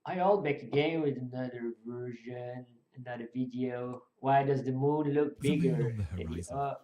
I'll back again with another version, another video. Why does the moon look The moon bigger on the than the horizon. The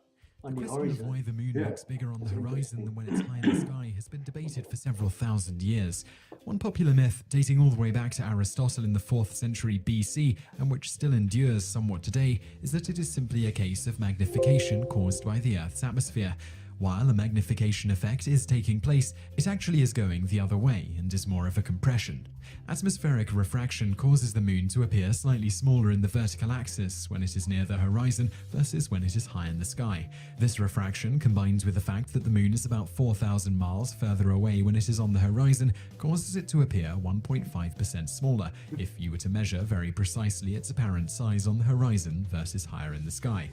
on the question of why horizon? the moon Yeah, looks bigger on the that's horizon interesting. than when it's high in the sky has been debated for several thousand years. One popular myth, dating all the way back to Aristotle in the 4th century BC, and which still endures somewhat today, is that it is simply a case of magnification caused by the Earth's atmosphere. While a magnification effect is taking place, it actually is going the other way and is more of a compression. Atmospheric refraction causes the moon to appear slightly smaller in the vertical axis when it is near the horizon versus when it is high in the sky. This refraction, combined with the fact that the moon is about 4,000 miles further away when it is on the horizon, causes it to appear 1.5% smaller if you were to measure very precisely its apparent size on the horizon versus higher in the sky.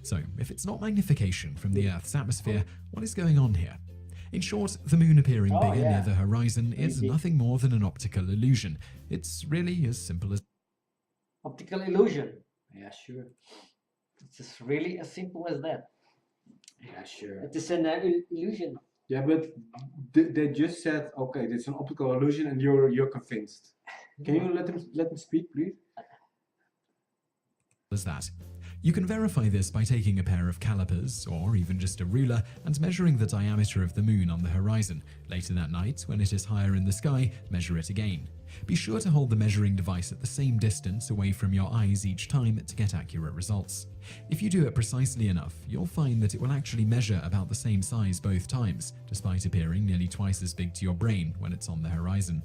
So, if it's not magnification from the Earth's atmosphere, what is going on here? In short, the moon appearing Oh bigger near yeah, the horizon is maybe nothing more than an optical illusion. It's really as simple as optical illusion. Yeah, sure. It's just really as simple as that. Yeah, sure. It is an illusion. Yeah, but they just said, okay, it's an optical illusion, and you're convinced. Can you let him speak, please? that. You can verify this by taking a pair of calipers, or even just a ruler, and measuring the diameter of the moon on the horizon. Later that night, when it is higher in the sky, measure it again. Be sure to hold the measuring device at the same distance away from your eyes each time to get accurate results. If you do it precisely enough, you'll find that it will actually measure about the same size both times, despite appearing nearly twice as big to your brain when it's on the horizon.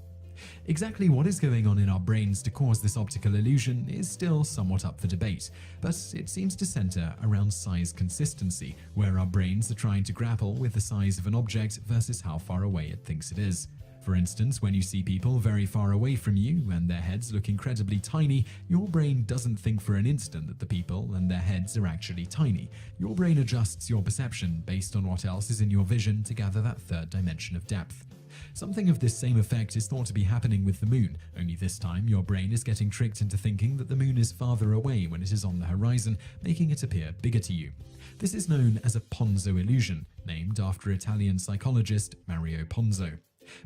Exactly what is going on in our brains to cause this optical illusion is still somewhat up for debate, but it seems to center around size consistency, where our brains are trying to grapple with the size of an object versus how far away it thinks it is. For instance, when you see people very far away from you and their heads look incredibly tiny, your brain doesn't think for an instant that the people and their heads are actually tiny. Your brain adjusts your perception based on what else is in your vision to gather that third dimension of depth. Something of this same effect is thought to be happening with the moon, only this time your brain is getting tricked into thinking that the moon is farther away when it is on the horizon, making it appear bigger to you. This is known as a Ponzo illusion, named after Italian psychologist Mario Ponzo.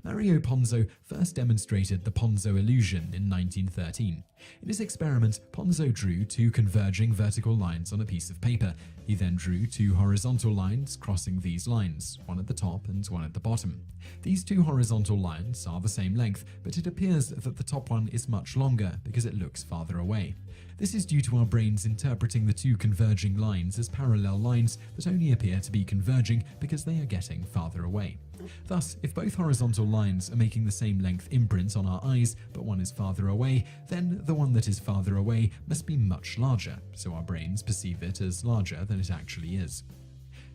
Mario Ponzo first demonstrated the Ponzo illusion in 1913. In his experiment, Ponzo drew two converging vertical lines on a piece of paper. He then drew two horizontal lines crossing these lines, one at the top and one at the bottom. These two horizontal lines are the same length, but it appears that the top one is much longer because it looks farther away. This is due to our brains interpreting the two converging lines as parallel lines that only appear to be converging because they are getting farther away. Thus, if both horizontal lines are making the same length imprint on our eyes, but one is farther away, then the one that is farther away must be much larger, so our brains perceive it as larger than it actually is.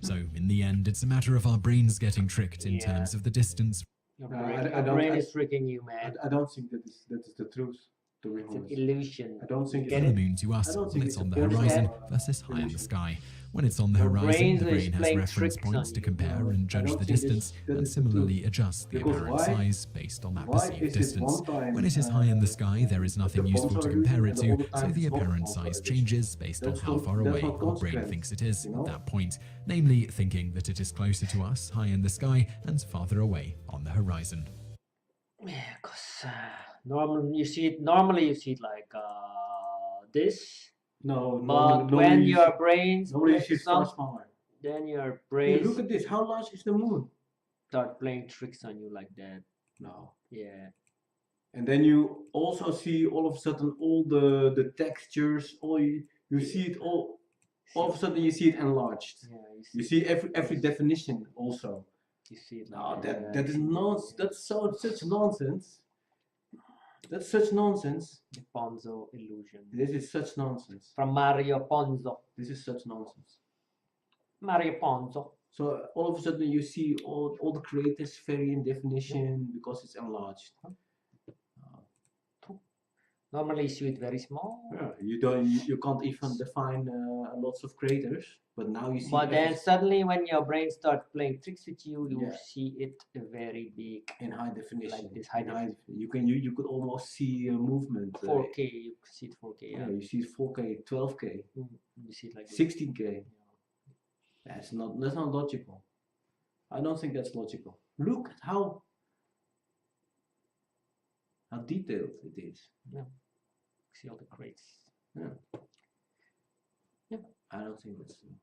So, in the end, it's a matter of our brains getting tricked in terms of the distance. Your I brain, don't- brain is tricking you, man. I don't think that is the truth, to be It's an honest. illusion. I don't think You For get the it? moon to us I don't when think it's it's on a the horizon Ponzo versus high in the illusion. sky. When it's on the Your horizon, brain the is brain has playing reference tricks on points to you. compare and I judge don't the think distance, that and is the truth. similarly adjust the Because apparent why? size based on that Why perceived is it distance. one time When it is high in the sky, there is nothing the useful Ponzo to compare it illusion, and to, all the so time the it's not a apparent Ponzo size illusion? changes based on That's how not- far that's away not our brain consequent, thinks it is you at know? that point, namely thinking that it is closer to us high in the sky and farther away on the horizon. Yeah, cause normally you see it like this, No, but when your brain normally you see plays it far some, smaller. then your Hey, brain look at this. How large is the moon? start playing tricks on you like that. No. Yeah, And then you also see all of a sudden all the textures, you see it all of a sudden you see it enlarged. yeah, You see every definition also. you see it like No, that. that is nonsense. That's such nonsense. That's such nonsense. The Ponzo illusion This is such nonsense. from Mario Ponzo. This is such nonsense. Mario Ponzo. So all of a sudden you see all the creators vary in definition because it's enlarged. Normally you see it very small. Yeah, you can't even define lots of creators, but now you see. But then suddenly when your brain starts playing tricks with you, you Yeah. see it very big. In high definition, Like this high definition. you could almost see a movement. 4K, you see it 4K. Yeah, Yeah, you see 4K, 12K, you see it like this. 16K. That's not logical. I don't think that's logical. Look at how how detailed it is. Yeah. See all the crates. Yeah. Yeah. I don't think that's true.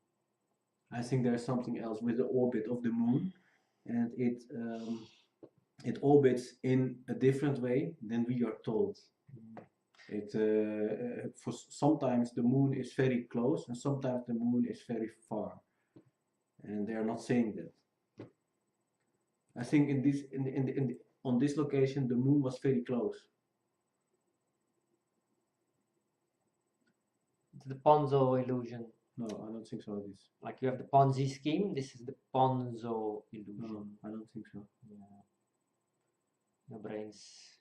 I think there's something else with the orbit of the moon, and it orbits in a different way than we are told. It for sometimes the moon is very close, and sometimes the moon is very far, and they are not saying that. I think on this location the moon was very close. It's the Ponzo illusion. No, I don't think so. It is. Like you have the Ponzi scheme. This is the Ponzo illusion. No, I don't think so. Yeah. Your brains.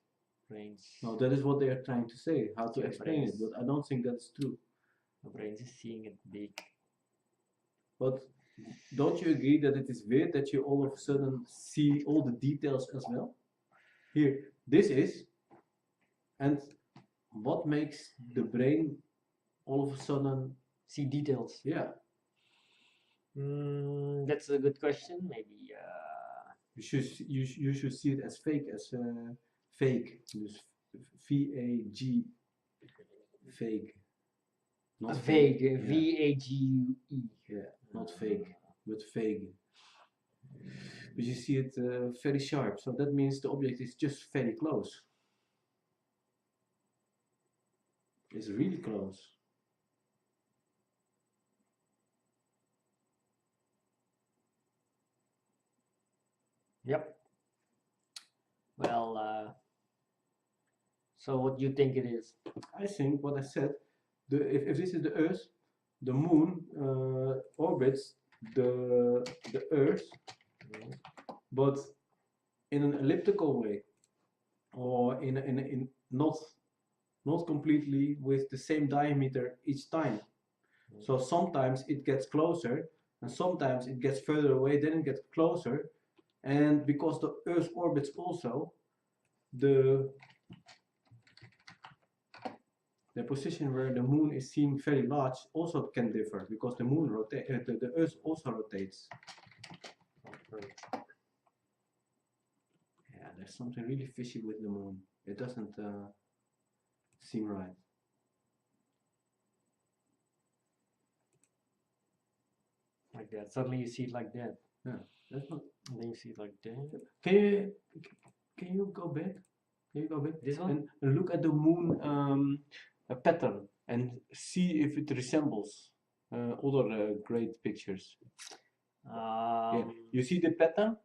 No, that is what they are trying to say. How to Your explain it, brains. but I don't think that's true. Your brains is seeing it big. But don't you agree that it is weird that you all of a sudden see all the details as well? Here, this is, and what makes the brain all of a sudden, See details. yeah, That's a good question. Maybe. you should see it as fake, dus VAG, fake. Not Vague. Yeah. VAGUE. Yeah, not fake, but vague. But you see it very sharp, so that means the object is just very close. It's really close. Yep. Well, so what do you think it is? I think what I said, if this is the Earth, the Moon orbits the Earth, but in an elliptical way, or in not completely with the same diameter each time. So sometimes it gets closer, and sometimes it gets further away, then it gets closer, and because the Earth orbits also, the position where the moon is seen very large also can differ, because the moon the Earth also rotates. Yeah, there's something really fishy with the moon. It doesn't seem right. Like that. Suddenly you see it like that. Yeah, that's not. And then you see it like that. Can you go back? Can you go back? This one? And look at the moon pattern and see if it resembles other great pictures. Yeah. You see the pattern?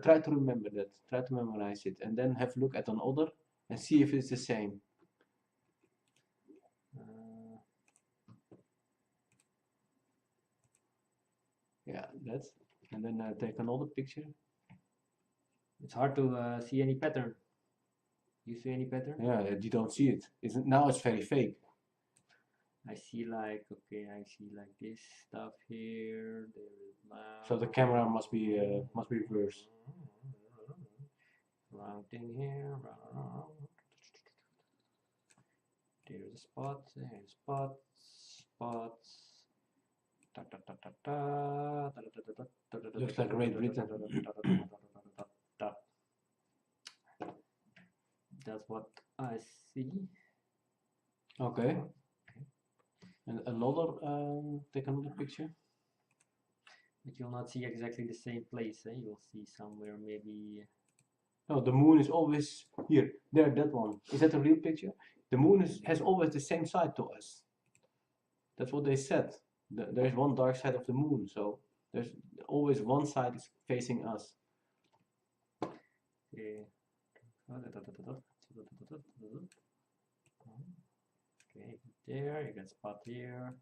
Try to remember that. Try to memorize it, and then have a look at another and see if it's the same. Yeah, that's. And then take another picture. It's hard to see any pattern. You see any pattern? Yeah, you don't see it. Now it's very fake. I see like, okay, I see like this stuff here. There is So the camera must be reversed. Round thing here. There's a spot. There's spots. Spots. Looks like Great Britain. That's what I see. Okay. And another, take another picture. But you'll not see exactly the same place. You'll see somewhere maybe. No, the moon is always here. There, that one. Is that a real picture? The moon has always the same side to us. That's what they said. There's one dark side of the moon, so there's always one side is facing us. Okay. Okay, there, you got spot here.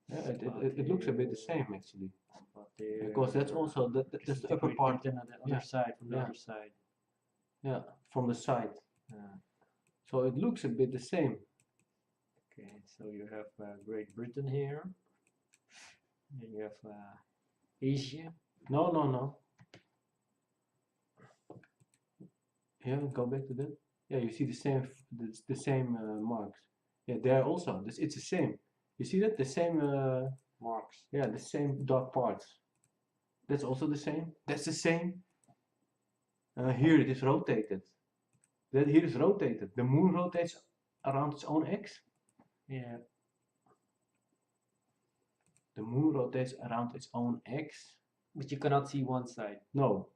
Yeah, it looks a bit the same actually. Spot there. Because that's also that's the upper part. On the other side, from the other side. Yeah, from the side. So it looks a bit the same. Okay, so you have Great Britain here. Then you have Asia. No. Yeah, go back to that. Yeah, you see the same marks. Yeah, there also. It's the same. You see that? The same marks. Yeah, the same dark parts. That's also the same. That's the same. Here it is rotated. that here is rotated. The moon rotates around its own axis. Yeah. The moon rotates around its own axis. But you cannot see one side. No.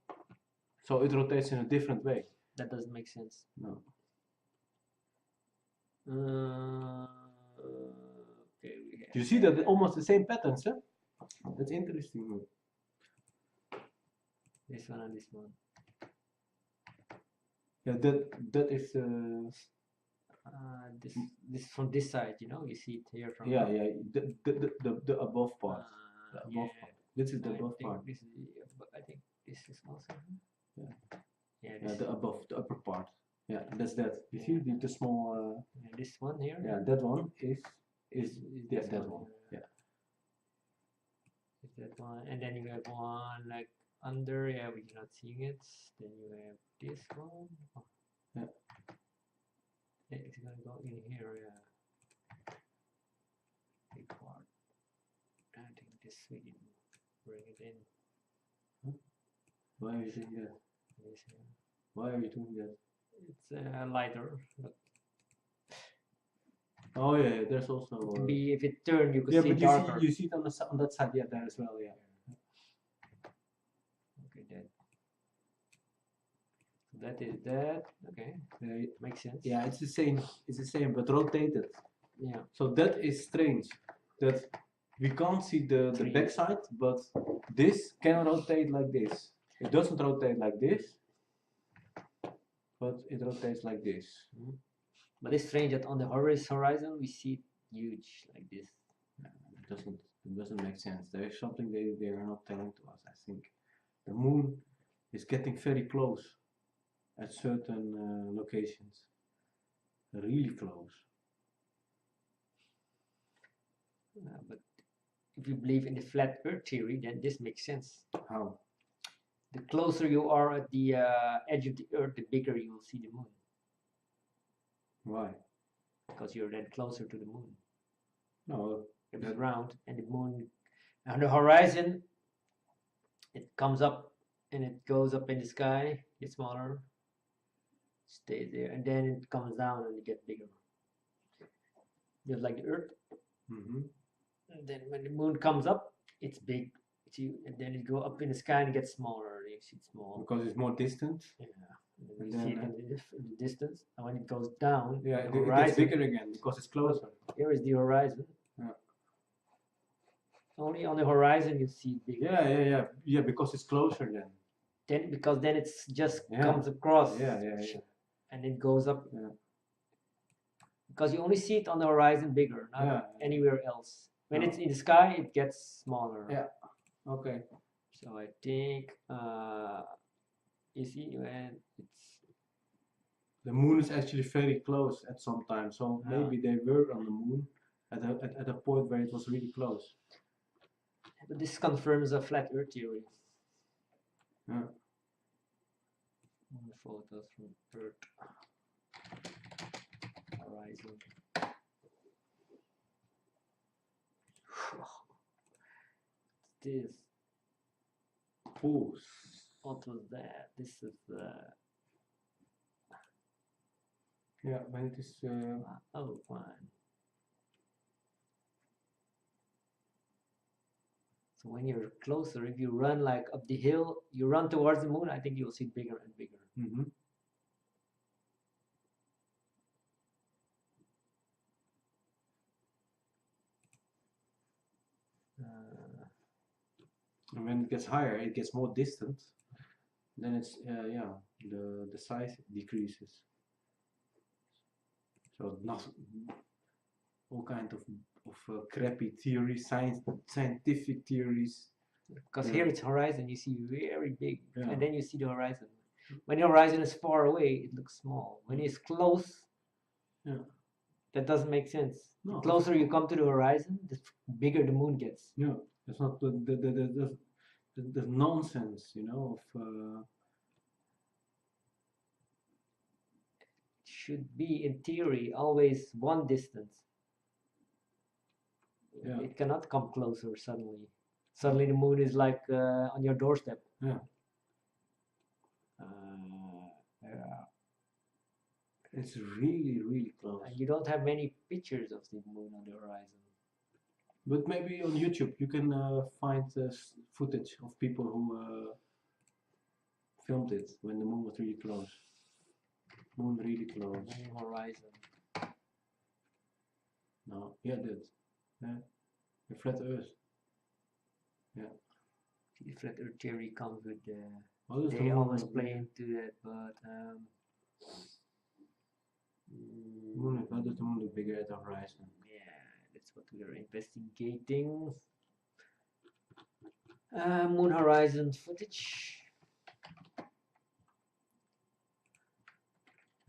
So it rotates in a different way. That doesn't make sense. No. Okay, we have You see that almost the same patterns, huh? That's interesting. this one and this one. Yeah, that is This from this side, you know, you see it here from. yeah, the above part. The above yeah. part. This is the I above think part. This is I think this is also. Yeah. Yeah. Yeah, the above, the upper part. Yeah, that's that. You see the small. Yeah, this one here. Yeah, that one is yeah, this that one. Yeah. Is that one, and then you have one like under. Yeah, we're not seeing it. Then you have this one. Oh. Yeah. Yeah, it's gonna go in here. Yeah. Big part. I think this we can bring it in. Why are you doing that? This here. Why are you doing that? It's lighter. But Oh yeah, there's also. it can be if it turned, you could Yeah, see but darker. you see it on the on that side, yeah, there as well, yeah. Okay, that is that. Okay, makes sense. Yeah, it's the same. It's the same, but rotated. Yeah. So that is strange. That we can't see the Strange. back side, but this can rotate like this. It doesn't rotate like this, but it rotates like this. But it's strange that on the horizon we see it huge like this. It doesn't make sense. There is something they are not telling to us. I think the moon is getting very close at certain locations, really close. But if you believe in the flat Earth theory, then this makes sense. How? The closer you are at the edge of the Earth, the bigger you will see the moon. Why? Because you're then closer to the moon. No. If it's round and the moon on the horizon, it comes up and it goes up in the sky, gets smaller, stays there, and then it comes down and it gets bigger. Just like the Earth. Mm-hmm. And then when the moon comes up, it's big. It's huge, and then it go up in the sky and it gets smaller. You see it small. Because it's more distant. Yeah. And You see it then, in the distance, and when it goes down, Yeah, the it gets horizon, bigger again because it's closer. here is the horizon. Yeah. Only on the horizon you see it bigger. Yeah, because it's closer then. Then because then it's just Yeah. comes across. Yeah. And it goes up. Yeah. Because you only see it on the horizon bigger, not Yeah. anywhere else. When No. it's in the sky, it gets smaller. Yeah. Okay. So I think you see when it's The moon is actually very close at some time, so Yeah. maybe they were on the moon at a point where it was really close. but this confirms a flat Earth theory. Yeah. More photos from Earth horizon. This. Oh, What was that? This is yeah, when it is. oh fine. So when you're closer, if you run like up the hill, you run towards the moon, I think you'll see it bigger and bigger. Mm-hmm. And when it gets higher, it gets more distant. Then it's yeah, the size decreases. So not all kind of crappy theories, scientific theories. Because Yeah. here it's horizon, you see very big, Yeah. and then you see the horizon. When the horizon is far away, it looks small. When it's close, Yeah. that doesn't make sense. No, The closer you come to the horizon, the bigger the moon gets. Yeah, it's not the nonsense, you know, of Should be in theory always one distance. Yeah. It cannot come closer suddenly. Suddenly the moon is like on your doorstep. Yeah. Yeah. It's really, really close. And you don't have many pictures of the moon on the horizon. But maybe on YouTube you can find footage of people who filmed it when the moon was really close. Moon really close. Moon horizon. No, yeah, that. Yeah. The flat Earth. Yeah. The flat Earth theory comes with the. How does the They moon always look? play into that, but Moon, how does the moon look bigger at the horizon? yeah, that's what we are investigating. Moon horizon footage.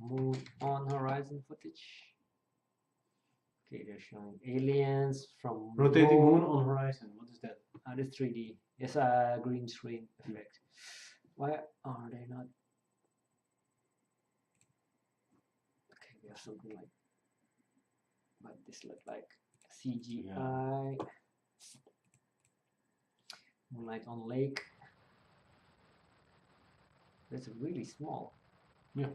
Moon on horizon footage. Okay, they're showing aliens from Rotating moon on horizon. What is that? That's 3D. Yes, green screen effect. Why are they not? Okay, we have something like, but this look like CGI. Moonlight on lake. That's really small. Yeah.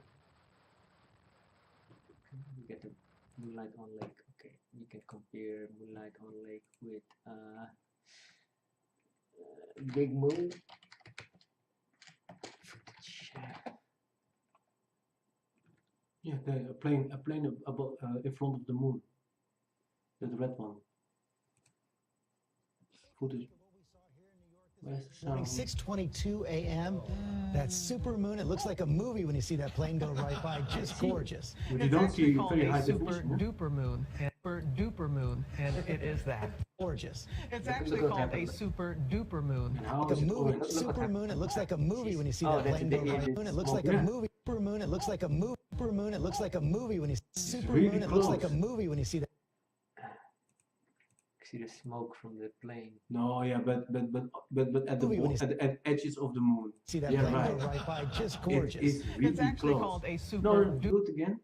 You get the moonlight on lake. Okay, you can compare moonlight on lake with big moon. Yeah, a plane above, in front of the moon. That red one. Footage. Where's the Morning, sound? 6:22 a.m. That super moon. It looks like a movie when you see that plane go right by. Just gorgeous. But you It's don't actually see called very a high super definition. Huh? duper moon, and super duper moon, and it is that. Gorgeous. It's Look actually what called a happened. super duper moon. And how Like is a it movie. going? Look what Super happened. moon. It looks like a movie when you see Oh, that that's plane the go right. alien Moon. It looks smoke. like a Yeah. movie. Super moon. It looks like a movie. Super moon. It looks like a movie when you super really moon. It looks like a close. movie when you see that. See the smoke from the plane. No, yeah, but at the Movie when at the edges of the moon. See that Yeah, plane right. go right by. Just It gorgeous. is really It's actually close. called a super No, duper. do it again.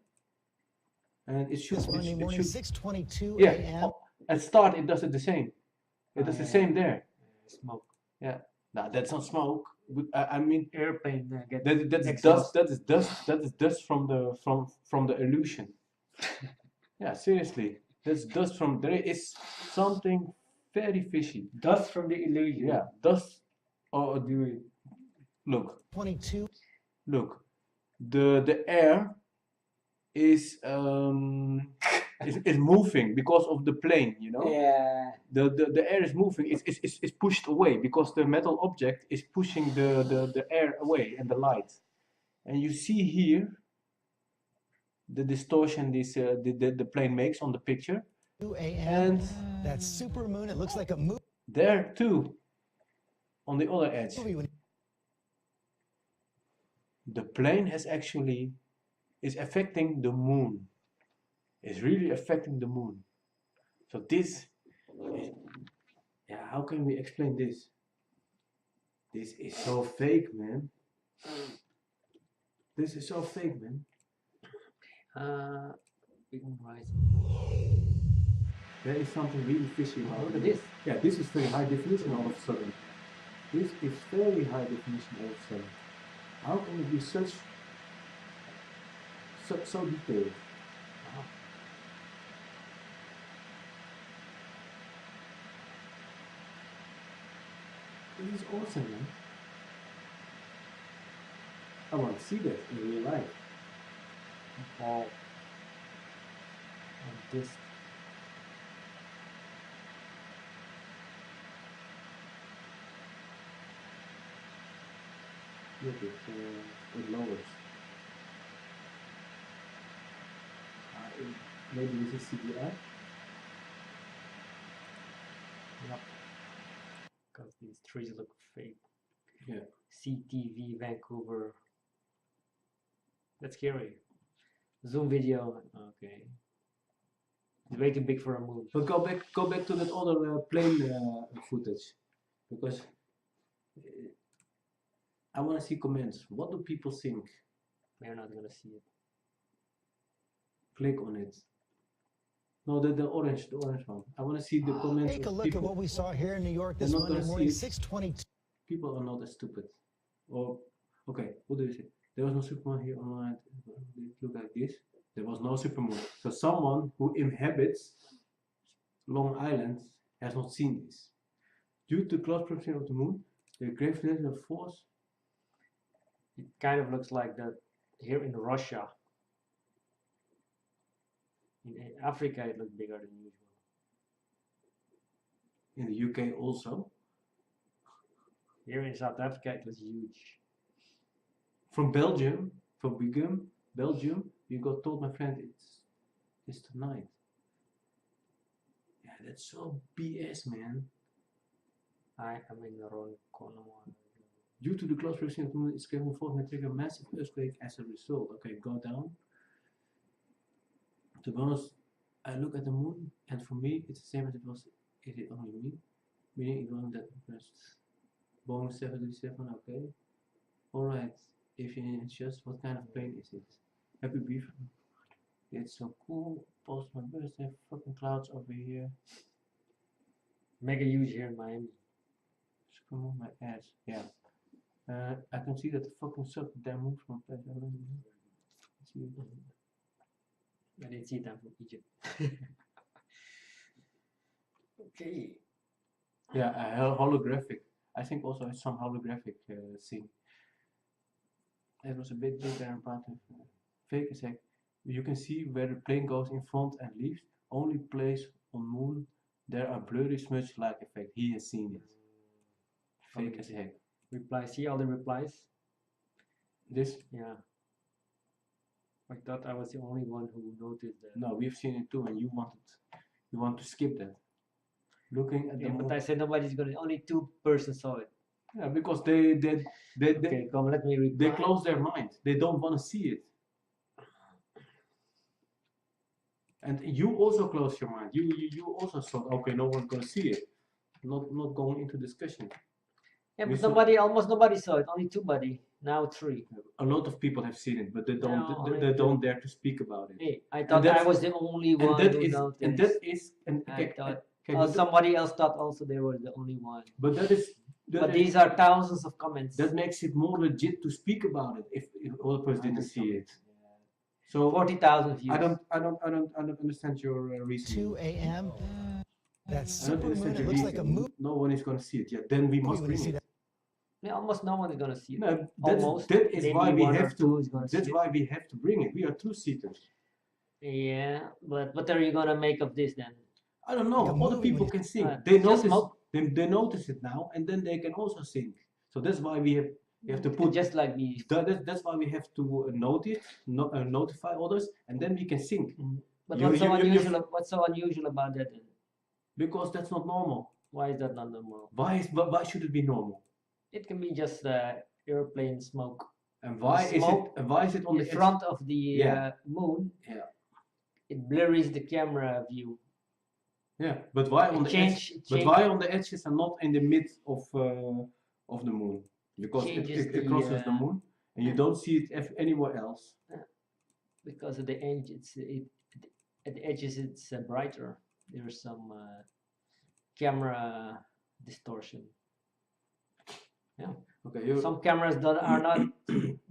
And it should. This It, Monday it morning, should. 6:22 Yeah. a.m. At start, it does it the same. It does the same there. Smoke. No, that's not smoke. But, I mean, Airplane gets that's exhaust. dust. That is dust. That is dust from the illusion. Yeah, seriously, that's dust from. There is something very fishy. Dust from the illusion. Yeah, dust. Oh, do it. Look, 22. look. The air is is moving because of the plane. You know. Yeah. The air is moving. It's pushed away because the metal object is pushing the air away and the light. And you see here the distortion the plane makes on the picture. 2 a.m. And That super moon. It looks like a movie there too, on the other edge, when the plane is affecting the moon. It's really affecting the moon. So this is, yeah, how can we explain this? This is so fake, man. This is so fake, man. Big moon horizon. There is something really fishy about Look it. at this. Yeah, this is very high definition all of a sudden. This is very high definition all of a sudden. How can it be so detailed? Wow. This is awesome, man. I want to see that in real life. Wow. And this. Look, it lowers. Maybe this is CGI. Yep. Because these trees look fake. Yeah. CTV Vancouver. That's scary. Zoom video. Okay. It's way too big for a moon. But go back to that other plane footage, because I want to see comments. What do people think? We're not gonna see it. Click on it. No, the orange one. I want to see the comments. Take a of look at people. what we saw here in New York this They're not Monday gonna morning, see it. 6:22. People are not as stupid. Or okay, what do you say? There was no Superman here online. It looked like this. There was no supermoon. So someone who inhabits Long Island has not seen this. Due to close proximity of the moon, the gravitational force. It kind of looks like that here in Russia. In Africa, it looks bigger than usual. In the UK also. Here in South Africa, it was huge. From Belgium, Belgium, you got told, my friend, it's tonight. Yeah, that's so BS, man. I am in the wrong corner. Due to the close proximity of the moon, its gravitational force may trigger a massive earthquake as a result. Okay, go down. To be honest, I look at the moon, and for me, it's the same as it was. Is it only me? Meaning it wasn't that impressed. Boeing 737, okay. Alright, if you insist, what kind of plane is it? Happy Beef. It's so cool. Post my birthday, fucking clouds over here. Mega huge here in Miami. Screw on my ass. Yeah. I can see that the fucking suck damn moves from place. I don't see it. I didn't see them from Egypt. Okay. Yeah, holographic. I think also it's some holographic thing. It was a bit bigger and part of fake as heck. You can see where the plane goes in front and leaves. Only place on moon there are blurry smudge like effect. He has seen it. Fake as heck. Reply. See all the replies? This? Yeah. I thought I was the only one who noticed that. No, we've seen it too, and you want to skip that. Looking at the Yeah, but moon. I said nobody's gonna. Only 2 persons saw it. Yeah, because they Okay, come. Let me reply. they close their mind. They don't want to see it. And you also close your mind. You also thought, okay, no one's gonna see it. Not going into discussion. Yeah, We but saw- almost nobody saw it. Only 2 buddy. Now 3. A lot of people have seen it, but they don't No, they don't dare to speak about it. Hey, I thought I that's- was the only And one that who is noticed. and that is and I okay, thought, okay, oh, but, somebody else thought also they were the only one. but that is But these are thousands of comments. that makes it more legit to speak about it if other person didn't see it. So 40,000 views. I don't understand your reasoning. 2 a.m. That I don't super understand moon, it your looks like a reasoning. movie No one is gonna see it. Yeah, then we must when you bring see it. that. Yeah, almost no one is gonna see it. No, Almost. that is Maybe why we 1 or have 2 to. is gonna That's see it. why we have to bring it. We are truth seekers. Yeah, but what are you gonna make of this then? I don't know. Like a Other movie people when can sing. Just They notice. smoke. They notice it now, and then they can also sing. So that's why we have to put. Just like me. That's why we have to notify others, and then we can sing. But You- what's so you- you- unusual? What's so unusual about that then? Because that's not normal. Why is that not normal? Why should it be normal? It can be just airplane smoke. And why Smoke is it on In the front of the Yeah. moon, Yeah. it blurs the camera view. Yeah, but why on It the change- edge? it But change- why on the edges and not in the mid of the moon? Because Changes it the, crosses the moon, and you don't see it anywhere else. Because at the edge, at the edges it's brighter. There's some camera distortion. Yeah. Okay, you. Some cameras are not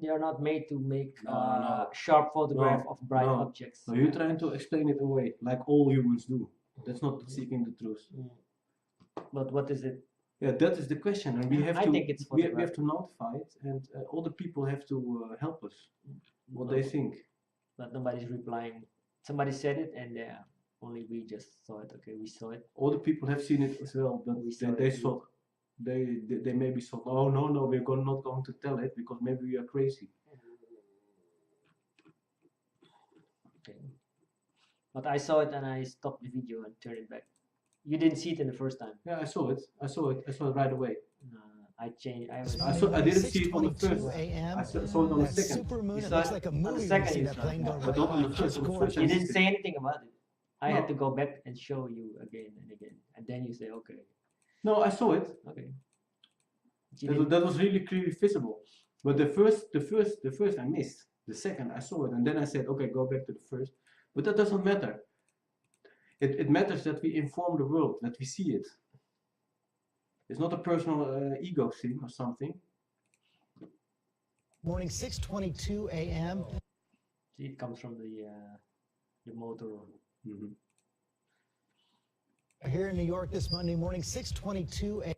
they are not made to make No. sharp photograph No, of bright no. objects. So you're trying to explain it away, like all humans do. That's not seeking the truth. Mm. But what is it? Yeah, that is the question, and we have I to. think it's we have to notify it, and other people have to help us. What they think. But nobody's replying. Somebody said it, and only we just saw it. Okay, we saw it. Other people have seen it as well, but We saw they it too. thought they maybe thought, oh no, we're not going to tell it because maybe we are crazy. Okay. But I saw it and I stopped the video and turned it back. You didn't see it in the first time. Yeah, I saw it right away. I changed. I didn't see it on the 6:22 first. a.m. I saw it on the That second. super moon, You it saw looks it like a on the movie when you second, see you that saw plane it. go But right not on by. the first, It's on the first gorgeous. I You missed didn't it. say anything about it. I had No. to go back and show you again and again, and then you say okay, No, I saw it. okay. But you didn't- That was really clearly visible. But the first I missed. The second I saw it, and then I said, okay, go back to the first. But that doesn't matter. It matters that we inform the world, that we see it. It's not a personal ego thing or something. Morning 6:22 a.m. See, it comes from the motor. Mhm. Here in New York this Monday morning, 6:22 a.m.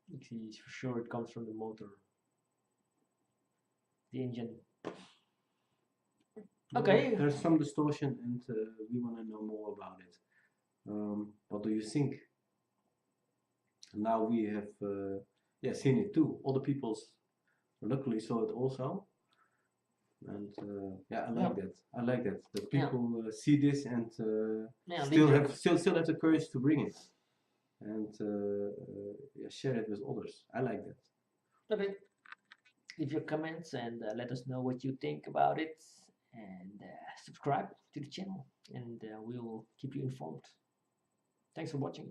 You see, for sure it comes from the motor, the engine. Okay. There's some distortion, and we want to know more about it. What do you think? Now we have seen it too. Other people luckily saw it also, and I like that. I like that people see this and still have the courage to bring it and share it with others. I like that. Okay. Leave your comments and let us know what you think about it, and subscribe to the channel, and we will keep you informed. Thanks for watching.